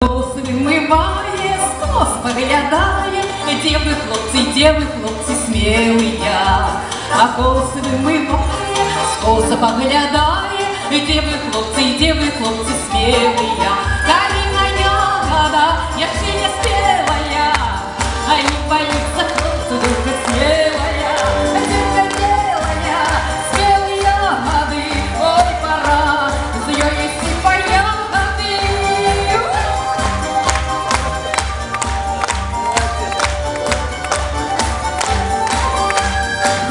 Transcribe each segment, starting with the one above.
Вимиває, скос поглядає, деви, хлопці смілі, а коси вимиває, скоса поглядає, деви, хлопці смілі. Калина ягода, я ще не спелая, а не боится хлопцы, душа смелая, девка белая, спелые ягоды, ой, пора, с ее есть и по ягоды.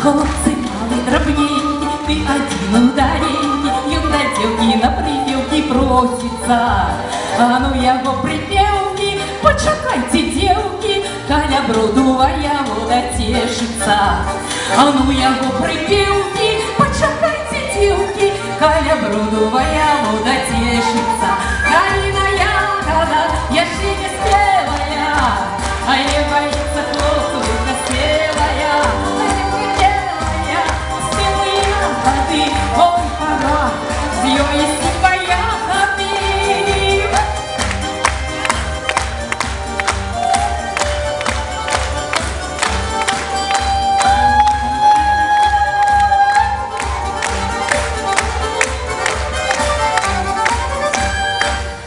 Хлопцы малый дробненький, ты один ударенький, юна девки на припевки просится. А ну яго припевки, почекайте, девки, Каля бродовая вода тешится. А ну яго припевки, почекайте, девки, Каля бродовая вода тешится. Калина ягода, я ще не спелая, а не боится хлопцу, душа смелая. Ой, пора, с ее есть и поягоды.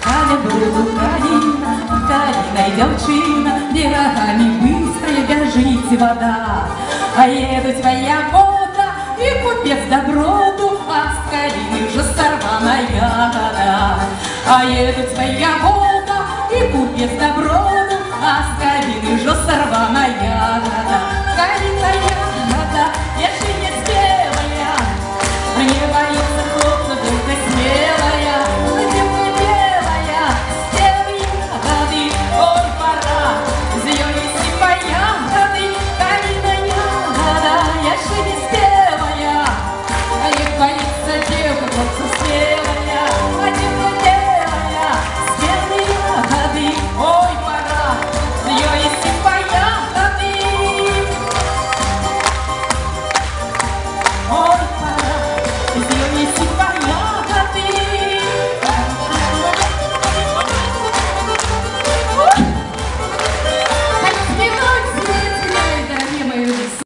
Каля броду Калина, Калиной девчина, берегами быстро бежите вода, а едут воевода и купец доброду, а с Калины же сорвана ягода. А едут воевода